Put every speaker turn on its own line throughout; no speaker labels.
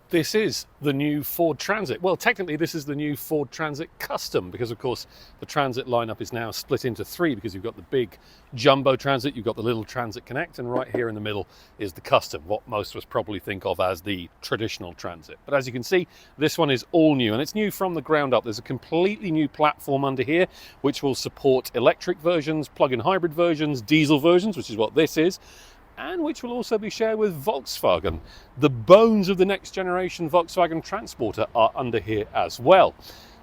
This is the new Ford Transit. Well, technically this is the new Ford Transit Custom, because of course the Transit lineup is now split into three, because you've got the big jumbo Transit, you've got the little Transit Connect, and right here in the middle is the Custom, what most of us probably think of as the traditional Transit. But as you can see, this one is all new, and it's new from the ground up. There's a completely new platform under here which will support electric versions, plug-in hybrid versions, diesel versions, which is what this is, and which will also be shared with Volkswagen. The bones of the next generation Volkswagen Transporter are under here as well.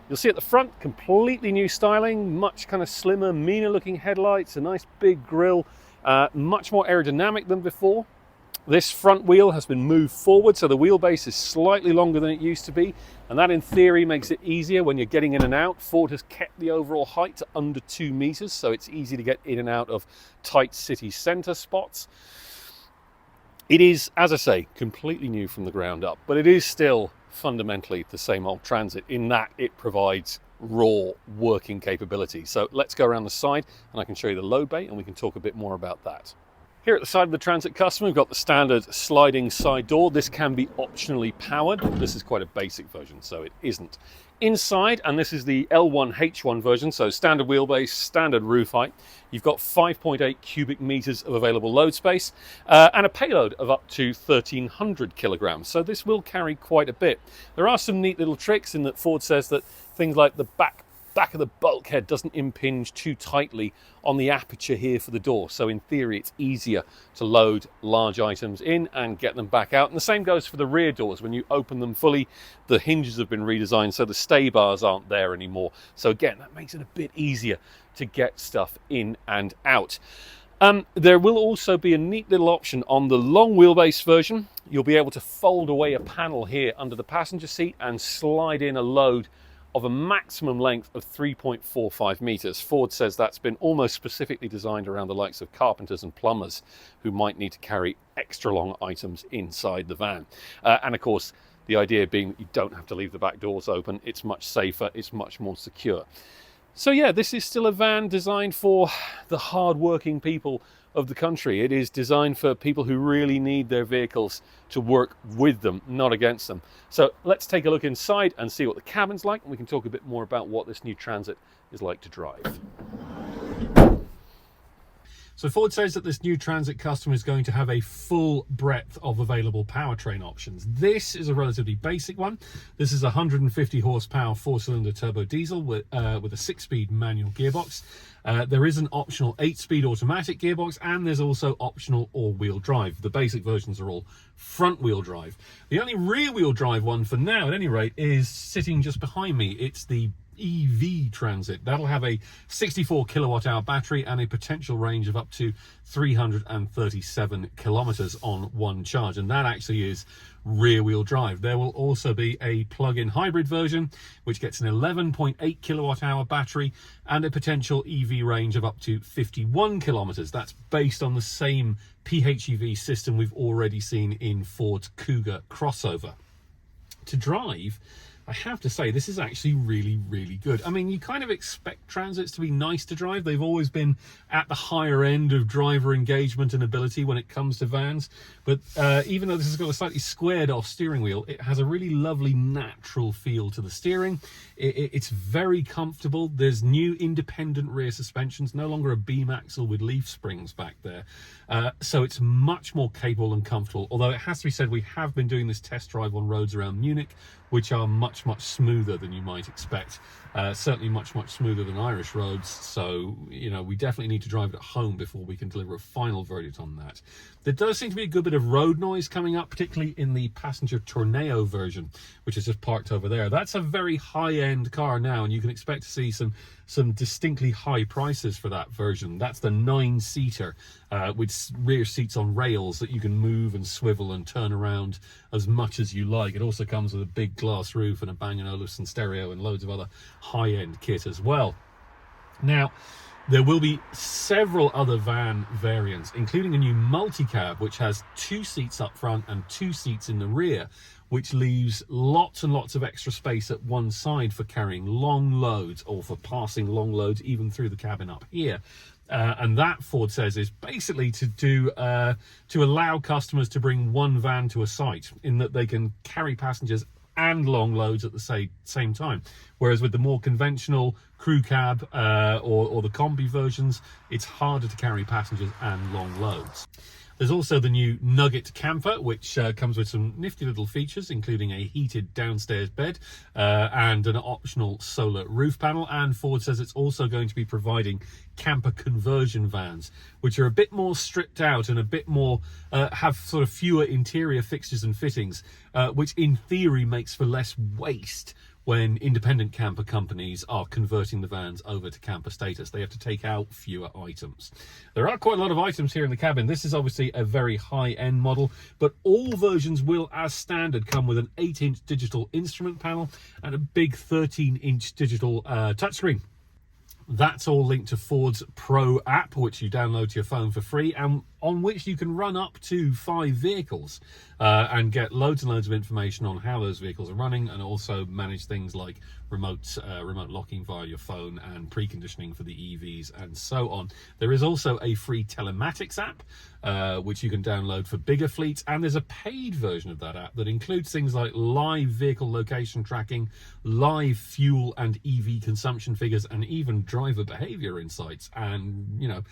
You'll see at the front, completely new styling, much kind of slimmer, meaner looking headlights, a nice big grille, much more aerodynamic than before. This front wheel has been moved forward, so the wheelbase is slightly longer than it used to be, and that in theory makes it easier when you're getting in and out. Ford has kept the overall height to under 2 meters, so it's easy to get in and out of tight city center spots. It is, as I say, completely new from the ground up, but it is still fundamentally the same old Transit in that it provides raw working capability. So let's go around the side and I can show you the load bay and we can talk a bit more about that. Here at the side of the Transit Custom, we've got the standard sliding side door. This can be optionally powered. This is quite a basic version, so it isn't. Inside, and this is the L1H1 version, so standard wheelbase, standard roof height. You've got 5.8 cubic meters of available load space and a payload of up to 1,300 kilograms. So this will carry quite a bit. There are some neat little tricks in that Ford says that things like the back of the bulkhead doesn't impinge too tightly on the aperture here for the door, so in theory it's easier to load large items in and get them back out. And the same goes for the rear doors. When you open them fully, the hinges have been redesigned so the stay bars aren't there anymore, so again that makes it a bit easier to get stuff in and out. There will also be a neat little option on the long wheelbase version. You'll be able to fold away a panel here under the passenger seat and slide in a load of a maximum length of 3.45 meters. Ford says that's been almost specifically designed around the likes of carpenters and plumbers who might need to carry extra long items inside the van. And of course, the idea being that you don't have to leave the back doors open. It's much safer, it's much more secure. So yeah, this is still a van designed for the hard-working people of the country. It is designed for people who really need their vehicles to work with them, not against them. So let's take a look inside and see what the cabin's like, and we can talk a bit more about what this new Transit is like to drive. So Ford says that this new Transit Custom is going to have a full breadth of available powertrain options. This is a relatively basic one. This is a 150 horsepower 4-cylinder turbo diesel with a 6-speed manual gearbox. There is an optional 8-speed automatic gearbox, and there's also optional all-wheel drive. The basic versions are all front-wheel drive. The only rear-wheel drive one for now, at any rate, is sitting just behind me. It's the EV Transit. That'll have a 64 kilowatt hour battery and a potential range of up to 337 kilometers on one charge, and that actually is rear wheel drive. There will also be a plug-in hybrid version which gets an 11.8 kilowatt hour battery and a potential EV range of up to 51 kilometers. That's based on the same PHEV system we've already seen in Ford's Kuga crossover. To drive, I have to say, this is actually really, really good. I mean, you kind of expect Transits to be nice to drive. They've always been at the higher end of driver engagement and ability when it comes to vans. But even though this has got a slightly squared off steering wheel, it has a really lovely natural feel to the steering. It's very comfortable. There's new independent rear suspensions, no longer a beam axle with leaf springs back there. So it's much more capable and comfortable. Although it has to be said, we have been doing this test drive on roads around Munich, which are much smoother than you might expect. Certainly much smoother than Irish roads. So, you know, we definitely need to drive it at home before we can deliver a final verdict on that. There does seem to be a good bit of road noise coming up, particularly in the passenger Tornado version, which is just parked over there. That's a very high-end car now, and you can expect to see some distinctly high prices for that version. That's the 9-seater with rear seats on rails that you can move and swivel and turn around as much as you like. It also comes with a big glass roof and a Bang & Olufsen stereo and loads of other high-end kit as well. Now, there will be several other van variants, including a new multi-cab, which has 2 seats up front and 2 seats in the rear, which leaves lots and lots of extra space at one side for carrying long loads or for passing long loads even through the cabin up here. And that Ford says is basically to allow customers to bring one van to a site, in that they can carry passengers and long loads at the same time. Whereas with the more conventional crew cab or the combi versions, it's harder to carry passengers and long loads. There's also the new Nugget camper, which comes with some nifty little features, including a heated downstairs bed and an optional solar roof panel. And Ford says it's also going to be providing camper conversion vans, which are a bit more stripped out and a bit more, have sort of fewer interior fixtures and fittings, which in theory makes for less waste. When independent camper companies are converting the vans over to camper status, they have to take out fewer items. There are quite a lot of items here in the cabin. This is obviously a very high-end model, but all versions will, as standard, come with an 8-inch digital instrument panel and a big 13-inch digital touchscreen. That's all linked to Ford's Pro app, which you download to your phone for free, and on which you can run up to 5 vehicles and get loads and loads of information on how those vehicles are running, and also manage things like remote locking via your phone and preconditioning for the EVs and so on. There is also a free telematics app which you can download for bigger fleets, and there's a paid version of that app that includes things like live vehicle location tracking, live fuel and EV consumption figures, and even driver behavior insights. And you know,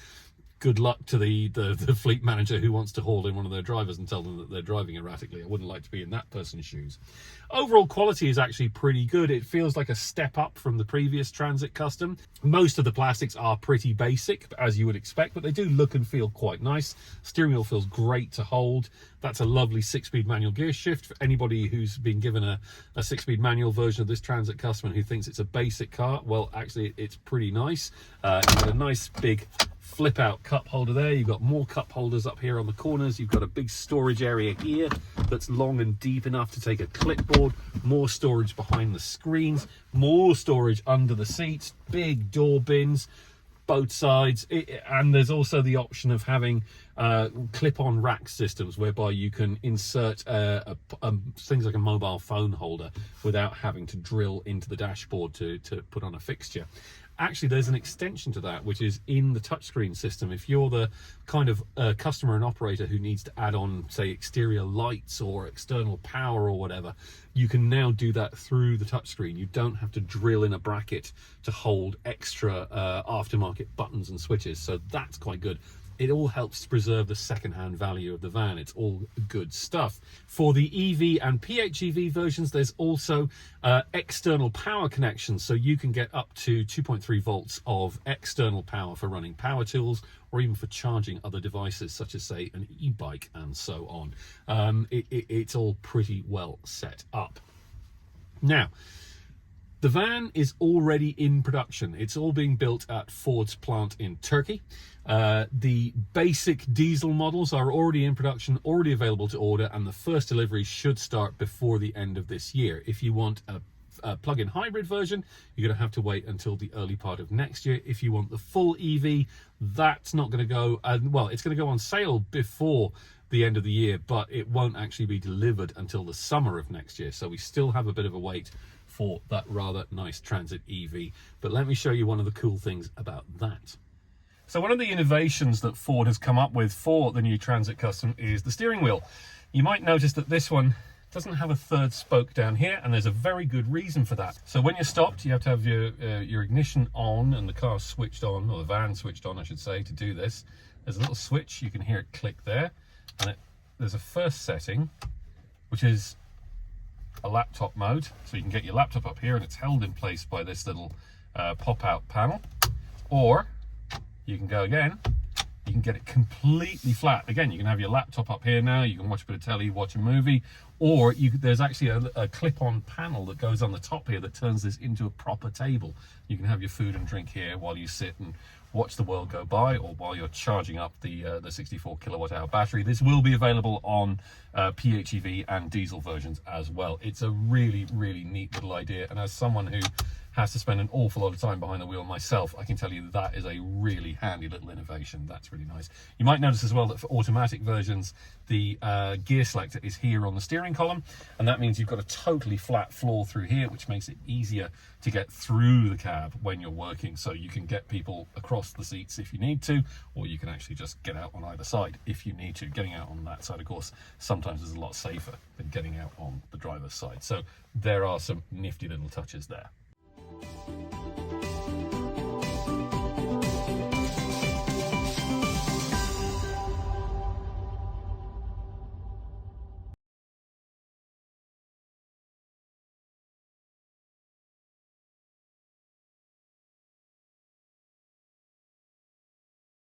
good luck to the fleet manager who wants to haul in one of their drivers and tell them that they're driving erratically. I wouldn't like to be in that person's shoes. Overall quality is actually pretty good. It feels like a step up from the previous Transit Custom. Most of the plastics are pretty basic, as you would expect, but they do look and feel quite nice. Steering wheel feels great to hold. That's a lovely 6-speed manual gear shift. For anybody who's been given a 6-speed manual version of this Transit Custom and who thinks it's a basic car, well, actually, it's pretty nice. You've got a nice big flip out cup holder there. You've got more cup holders up here on the corners. You've got a big storage area here that's long and deep enough to take a clipboard, more storage behind the screens, more storage under the seats, big door bins both sides, and there's also the option of having clip-on rack systems whereby you can insert things like a mobile phone holder without having to drill into the dashboard to put on a fixture. Actually, there's an extension to that which is in the touchscreen system. If you're the kind of customer and operator who needs to add on, say, exterior lights or external power or whatever, you can now do that through the touchscreen. You don't have to drill in a bracket to hold extra aftermarket buttons and switches, so that's quite good. It all helps to preserve the second-hand value of the van. It's all good stuff. For the EV and PHEV versions, there's also external power connections, so you can get up to 2.3 volts of external power for running power tools, or even for charging other devices such as, say, an e-bike and so on. It's all pretty well set up. Now, the van is already in production. It's all being built at Ford's plant in Turkey. The basic diesel models are already in production, already available to order, and the first delivery should start before the end of this year. If you want a plug-in hybrid version, you're going to have to wait until the early part of next year. If you want the full EV, that's not going to go, well, it's going to go on sale before the end of the year, but it won't actually be delivered until the summer of next year. So we still have a bit of a wait for that rather nice Transit EV. But let me show you one of the cool things about that. So one of the innovations that Ford has come up with for the new Transit Custom is the steering wheel. You might notice that this one doesn't have a third spoke down here, and there's a very good reason for that. So when you're stopped, you have to have your ignition on and the car switched on, or the van switched on, I should say, to do this. There's a little switch, you can hear it click there, and there's a first setting, which is a laptop mode. So you can get your laptop up here and it's held in place by this little pop-out panel, or you can go again, you can get it completely flat. Again, you can have your laptop up here now, you can watch a bit of telly, watch a movie, or there's actually a clip-on panel that goes on the top here that turns this into a proper table. You can have your food and drink here while you sit and watch the world go by, or while you're charging up the 64 kilowatt hour battery. This will be available on PHEV and diesel versions as well. It's a really, really neat little idea, and as someone who has to spend an awful lot of time behind the wheel myself, I can tell you that is a really handy little innovation. That's really nice. You might notice as well that for automatic versions, the gear selector is here on the steering column, and that means you've got a totally flat floor through here, which makes it easier to get through the cab when you're working. So you can get people across the seats if you need to, or you can actually just get out on either side if you need to. Getting out on that side, of course, sometimes is a lot safer than getting out on the driver's side. So there are some nifty little touches there.